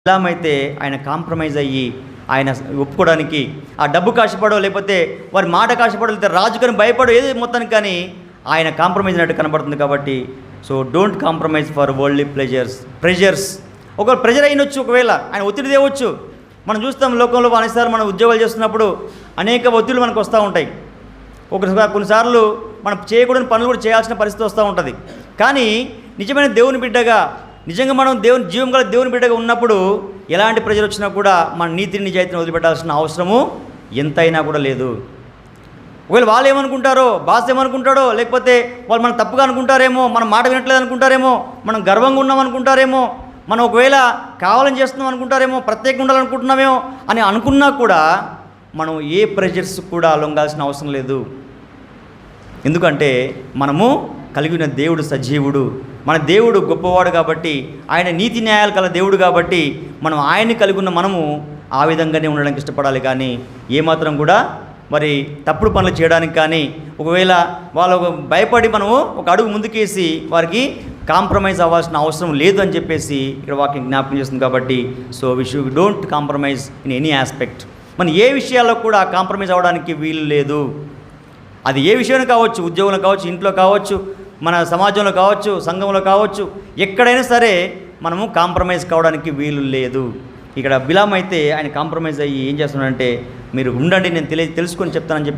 బిలామైతే ఆయన కాంప్రమైజ్ అయ్యి ఆయన ఒప్పుకోవడానికి ఆ డబ్బు కాశపడో లేకపోతే వారి మాట కాశపడో లేకపోతే రాజుకని భయపడో ఏది మొత్తానికి కానీ ఆయన కాంప్రమైజ్ అయినట్టు కనబడుతుంది. కాబట్టి so don't compromise for worldly pressures. ఒకవేళ ప్రెజర్ అయినొచ్చు, ఒకవేళ ఆయన ఒత్తిడి తేవచ్చు. మనం చూస్తాం లోకంలో అనేసార్లు మనం ఉద్యోగాలు చేస్తున్నప్పుడు అనేక ఒత్తిళ్ళు మనకు వస్తూ ఉంటాయి. కొన్నిసార్లు మనం చేయకూడని పనులు కూడా చేయాల్సిన పరిస్థితి వస్తూ ఉంటుంది. కానీ నిజమైన దేవుని బిడ్డగా, నిజంగా మనం జీవం గల దేవుని బిడ్డగా ఉన్నప్పుడు ఎలాంటి ప్రెజర్ వచ్చినా కూడా మన నీతిని నిజాయితీని వదిలిపెట్టాల్సిన అవసరము ఎంతైనా కూడా లేదు. ఒకవేళ వాళ్ళు ఏమనుకుంటారో, బాస్ ఏమనుకుంటాడో, లేకపోతే వాళ్ళు మనం తప్పుగా అనుకుంటారేమో, మనం మాట వినట్లేదు అనుకుంటారేమో, మనం గర్వంగా ఉన్నాం అనుకుంటారేమో, మనం ఒకవేళ కావాలని చేస్తున్నాం అనుకుంటారేమో, ప్రత్యేకంగా ఉండాలనుకుంటున్నామేమో అని అనుకున్నా కూడా మనం ఏ ప్రెజర్స్ కూడా లొంగాల్సిన అవసరం లేదు. ఎందుకంటే మనము కలిగిన దేవుడు సజీవుడు, మన దేవుడు గొప్పవాడు కాబట్టి, ఆయన నీతి న్యాయాలు కల దేవుడు కాబట్టి మనం ఆయన్ని కలిగి ఉన్న మనము ఆ విధంగానే ఉండడానికి ఇష్టపడాలి. కానీ ఏమాత్రం కూడా మరి తప్పుడు పనులు చేయడానికి కానీ, ఒకవేళ వాళ్ళు భయపడి మనము ఒక అడుగు ముందుకేసి వారికి కాంప్రమైజ్ అవ్వాల్సిన అవసరం లేదు అని చెప్పేసి ఇక్కడ వాక్యం జ్ఞాపకం చేస్తుంది. కాబట్టి so we should don't compromise in any aspect. మనం ఏ విషయాల్లో కూడా కాంప్రమైజ్ అవ్వడానికి వీలు లేదు. అది ఏ విషయంలో కావచ్చు, ఉద్యోగంలో కావచ్చు, ఇంట్లో కావచ్చు, మన సమాజంలో కావచ్చు, సంఘంలో కావచ్చు, ఎక్కడైనా సరే మనము కాంప్రమైజ్ కావడానికి వీలు లేదు. ఇక్కడ బిలాం అయితే ఆయన కాంప్రమైజ్ అయ్యి ఏం చేస్తున్నాడంటే, మీరు ఉండండి, నేను తెలుసుకొని చెప్తానని చెప్పి